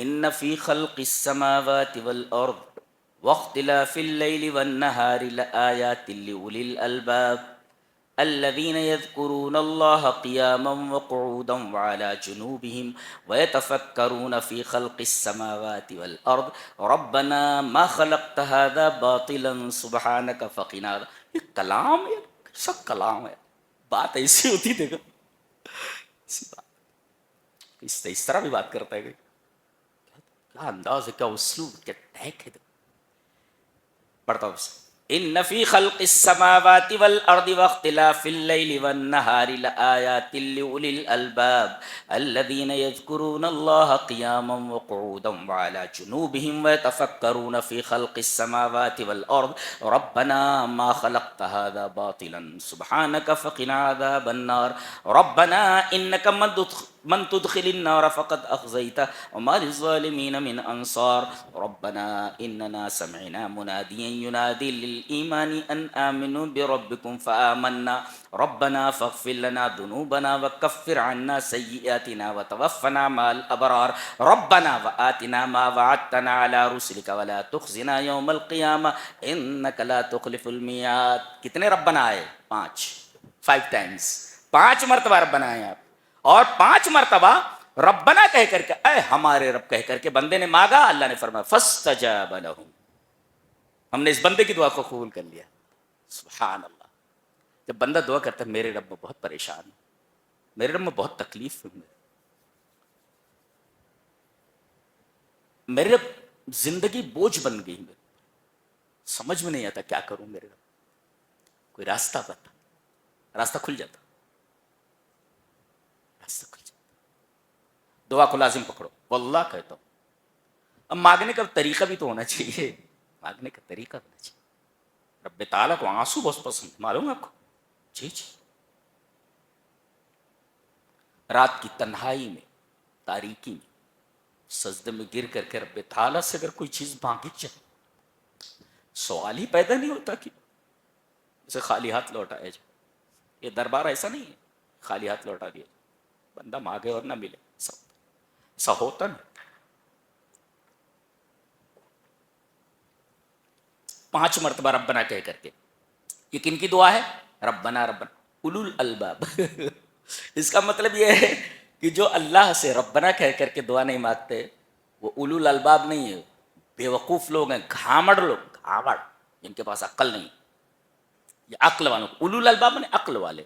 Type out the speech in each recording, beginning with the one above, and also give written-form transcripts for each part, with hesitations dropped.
ان فی خلق السماوات والارض واختلاف اللیل والنہار لآیات لأولی الالباب الذين يذكرون الله قياما وقعودا وعلى جنوبهم ويتفكرون في خلق السماوات والأرض ربنا ما خلقت هذا باطلا سبحانك فقنا یہ کلام ہے، سب کلام ہے، بات ایسی ہوتی دیکھو ایسی بات اس طرح بھی بات کرتا ہے، کیا انداز ہے، کیا اسلوب، کیا ٹیک ہے. پڑھتا ہوں اسے. ان فی خلق السماوات والارض واختلاف اللیل والنہار لآیات لأولی الالباب الذین یذکرون اللہ قیاما وقعودا وعلی جنوبہم ویتفکرون فی خلق السماوات والارض ربنا ما خلقت هذا باطلا سبحانک فقنا عذاب النار ربنا انک من تدخل النار فقد اخزیتہ وما للظالمین من انصار ربنا اننا سمعنا منادیا ینادی للایمان ان آمنوا بربکم فآمنا ربنا فاغفر لنا ذنوبنا وکفر عنا سیئاتنا وتوفنا مع الابرار ربنا وآتنا ما وعدتنا على رسلك ولا تخزنا یوم القیامہ انک لا تخلف المیعاد. کتنے ربنا آئے؟ 5 ٹائمز، 5 مرتبہ ربنا آئے آپ، اور 5 مرتبہ ربنا کہہ کر کے، اے ہمارے رب کہہ کر کے بندے نے مانگا، اللہ نے فرمایا فاستجاب لہم، ہم نے اس بندے کی دعا کو قبول کر لیا. سبحان اللہ. جب بندہ دعا کرتا ہے میرے رب میں بہت پریشان ہوں، میرے رب میں بہت تکلیف ہے، میرے رب زندگی بوجھ بن گئی، میرے سمجھ میں نہیں آتا کیا کروں، میرے رب کوئی راستہ بتا، راستہ کھل جاتا، راستہ کھل جاتا. دعا کو لازم پکڑو، واللہ کہتا ہوں. اب مانگنے کا طریقہ بھی تو ہونا چاہیے، مانگنے کا طریقہ ہونا چاہیے. رب تعالیٰ کو آنسو بہت پسند، معلوم ہے آپ کو؟ جی. رات کی تنہائی میں، تاریکی میں سجدے میں گر کر کے رب تعالیٰ سے اگر کوئی چیز مانگی جائے، سوال ہی پیدا نہیں ہوتا کہ اسے خالی ہاتھ لوٹایا جائے. یہ دربار ایسا نہیں ہے خالی ہاتھ لوٹا دیا جائے، بندہ مانگے اور نہ ملے، ایسا ہوتا نہیں. 5 مرتبہ ربنا کہہ کر کے. یہ کن کی دعا ہے؟ ربنا ربنا اولو الالباب. اس کا مطلب یہ ہے کہ جو اللہ سے ربنا کہہ کر کے دعا نہیں مانگتے وہ اولو الالباب نہیں ہے، بے وقوف لوگ ہیں، گھامڑ لوگ، گھامڑ جن کے پاس عقل نہیں. یہ عقل والوں کو اولو الالباب نے عقل والے.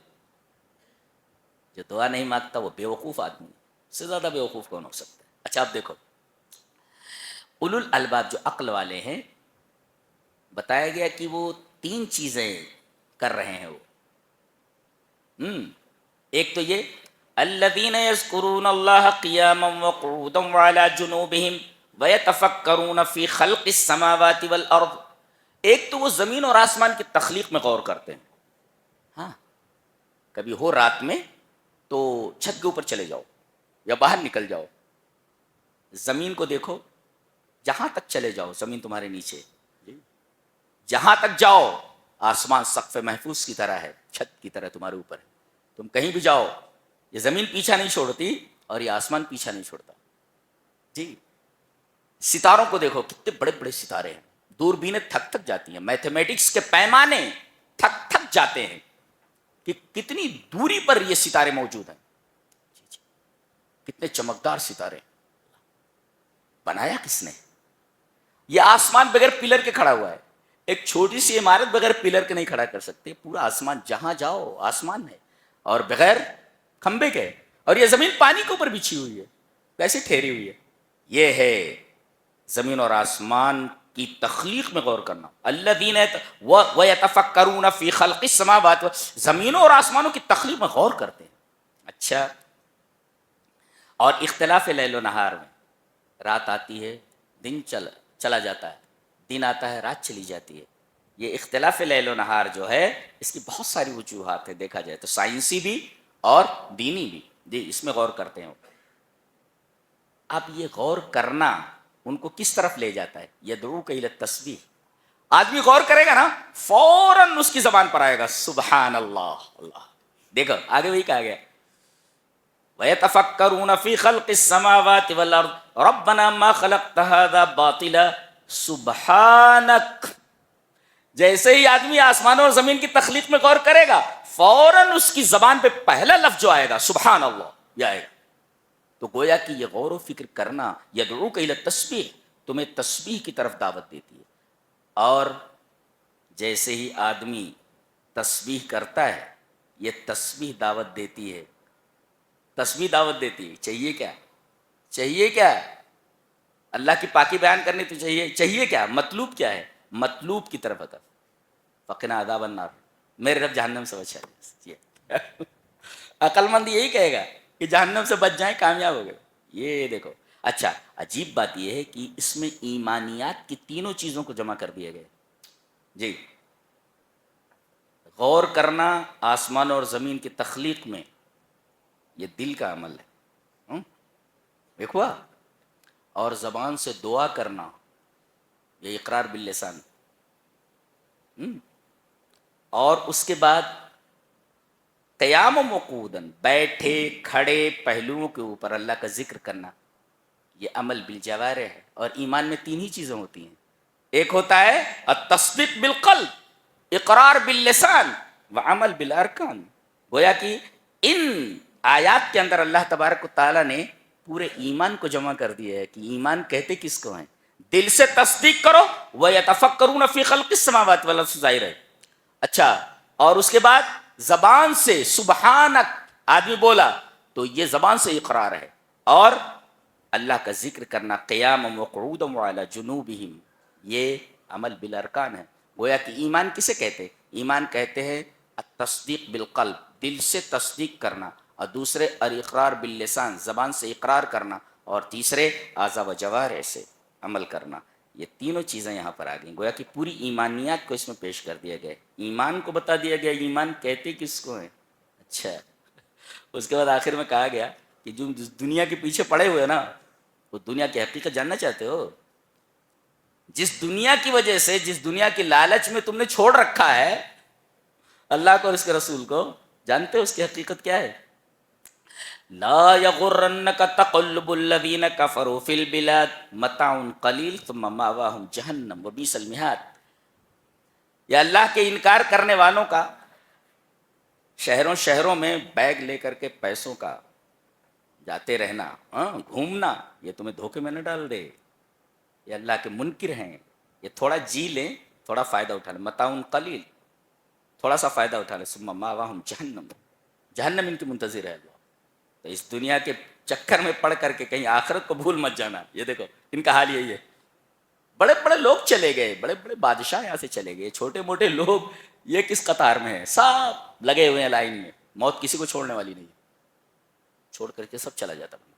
جو دعا نہیں مانگتا وہ بے وقوف آدمی، اس سے زیادہ بے وقوف کون ہو سکتا ہے. اچھا آپ دیکھو، اولو الالباب جو عقل والے ہیں، بتایا گیا کہ وہ 3 چیزیں کر رہے ہیں. وہ ایک تو یہ الذین یذکرون اللہ قیاما وقعودا وعلی جنوبہم ویتفکرون فی خلق السماوات والارض. ایک تو وہ زمین اور آسمان کی تخلیق میں غور کرتے ہیں. ہاں، کبھی ہو رات میں تو چھت کے اوپر چلے جاؤ یا باہر نکل جاؤ، زمین کو دیکھو، جہاں تک چلے جاؤ زمین تمہارے نیچے، جہاں تک جاؤ آسمان سقف محفوظ کی طرح ہے، چھت کی طرح تمہارے اوپر ہے. تم کہیں بھی جاؤ یہ زمین پیچھا نہیں چھوڑتی اور یہ آسمان پیچھا نہیں چھوڑتا. جی، ستاروں کو دیکھو، کتنے بڑے بڑے ستارے ہیں، دوربینیں تھک تھک جاتی ہیں، میتھمیٹکس کے پیمانے تھک تھک جاتے ہیں کہ کتنی دوری پر یہ ستارے موجود ہیں. کتنے چمکدار ستارے، بنایا کس نے؟ یہ آسمان بغیر پلر کے کھڑا ہوا ہے. ایک چھوٹی سی عمارت بغیر پلر کے نہیں کھڑا کر سکتے، پورا آسمان جہاں جاؤ آسمان ہے اور بغیر کھمبے کے. اور یہ زمین پانی کے اوپر بچھی ہوئی ہے، کیسے ٹھہری ہوئی ہے. یہ ہے زمین اور آسمان کی تخلیق میں غور کرنا. الذین ویتفکرون فی خلق السماوات، زمینوں اور آسمانوں کی تخلیق میں غور کرتے ہیں. اچھا، اور اختلاف لیل و نہار میں، رات آتی ہے دن چلا جاتا ہے، دن آتا ہے رات چلی جاتی ہے. یہ اختلاف لیل و نہار جو ہے اس کی بہت ساری وجوہات ہیں، دیکھا جائے تو سائنسی بھی اور دینی بھی، اس میں غور کرتے ہیں. اب یہ غور کرنا ان کو کس طرف لے جاتا ہے؟ یدعوک الی التسبیح. آدمی غور کرے گا نا فوراً اس کی زبان پر آئے گا سبحان اللہ. اللہ دیکھو آگے وہی کہا گیا وَيَتَفَكَّرُونَ فِي خَلْقِ السَّمَاوَاتِ وَالْأَرْضِ رَبَّنَا مَا خَلَقْتَ هَذَا بَاطِلًا سُبْحَانَكَ۔ جیسے ہی آدمی آسمانوں اور زمین کی تخلیق میں غور کرے گا، فوراً اس کی زبان پہ پہلا لفظ جو آئے گا سبحان اللہ یہ آئے گا۔ تو گویا کہ یہ غور و فکر کرنا یدعوک الی التسبیح، تمہیں تسبیح کی طرف دعوت دیتی ہے۔ اور جیسے ہی آدمی تسبیح کرتا ہے، یہ تسبیح دعوت دیتی ہے، تسبیح دعوت دیتی ہے۔ چاہیے کیا؟ چاہیے کیا؟ اللہ کی پاکی بیان کرنی تو چاہیے کیا؟ مطلوب کیا ہے؟ مطلوب کی طرف ہدف، فقنا عذاب النار، میرے رب جہنم سے بچا دے۔ عقل مند یہی کہے گا کہ جہنم سے بچ جائیں، کامیاب ہو گئے۔ یہ دیکھو، اچھا عجیب بات یہ ہے کہ اس میں ایمانیات کی تینوں چیزوں کو جمع کر دیا گیا۔ جی، غور کرنا آسمان اور زمین کی تخلیق میں، یہ دل کا عمل ہے، دیکھو، اور زبان سے دعا کرنا، یہ اقرار باللسان، اور اس کے بعد قیام و مقعودن، بیٹھے کھڑے پہلوؤں کے اوپر اللہ کا ذکر کرنا، یہ عمل بالجوارح ہے۔ اور ایمان میں تین ہی چیزیں ہوتی ہیں، ایک ہوتا ہے التصدیق بالقلب، اقرار باللسان، وعمل بالارکان۔ گویا کہ ان آیات کے اندر اللہ تبارک و تعالیٰ نے پورے ایمان کو جمع کر دیا ہے کہ ایمان کہتے کس کو ہیں؟ دل سے تصدیق کرو، وَيَتَفَكَّرُونَ فِي خَلْقِ السَّمَاوَاتِ وَالْأَرْضِ، ظاہر ہے۔ اچھا، اور اس کے بعد زبان سے سبحانک آدمی بولا تو یہ زبان سے اقرار ہے، اور اللہ کا ذکر کرنا قیام وقعودا وعلی جنوبہم، یہ عمل بالارکان ہے۔ گویا کہ ایمان کسے کہتے ہیں؟ ایمان کہتے ہیں التصدیق بالقلب، دل سے تصدیق کرنا، اور دوسرے الاقرار باللسان، زبان سے اقرار کرنا، اور تیسرے اعضاء و جوارح سے عمل کرنا۔ یہ تینوں چیزیں یہاں پر آ گئیں، گویا کہ پوری ایمانیات کو اس میں پیش کر دیا گیا۔ ایمان کو بتا دیا گیا، ایمان کہتے کس کو ہیں؟ اچھا، اس کے بعد آخر میں کہا گیا کہ جو دنیا کے پیچھے پڑے ہوئے نا، وہ دنیا کی حقیقت جاننا چاہتے ہو؟ جس دنیا کی وجہ سے، جس دنیا کی لالچ میں تم نے چھوڑ رکھا ہے اللہ کو اور اس کے رسول کو، جانتے ہو اس کی حقیقت کیا ہے؟ لا یغرنک تقلب الذین کفروا فی البلاد متاع قلیل ثم مأواہم جہنم وبئس المہاد۔ یا اللہ کے انکار کرنے والوں کا شہروں شہروں میں بیگ لے کر کے پیسوں کا جاتے رہنا، گھومنا، یہ تمہیں دھوکے میں نہ ڈال دے۔ یہ اللہ کے منکر ہیں، یہ تھوڑا جی لیں، تھوڑا فائدہ اٹھا لیں، متاع قلیل، تھوڑا سا فائدہ اٹھا لیں، ثم مأواہم جہنم، جہنم ان کی منتظر ہے۔ تو اس دنیا کے چکر میں پڑ کر کے کہیں آخرت کو بھول مت جانا۔ یہ دیکھو ان کا حال یہی ہے، بڑے بڑے لوگ چلے گئے، بڑے بڑے بادشاہ یہاں سے چلے گئے، چھوٹے موٹے لوگ یہ کس قطار میں ہیں؟ سب لگے ہوئے ہیں لائن میں، موت کسی کو چھوڑنے والی نہیں، چھوڑ کر کے سب چلا جاتا۔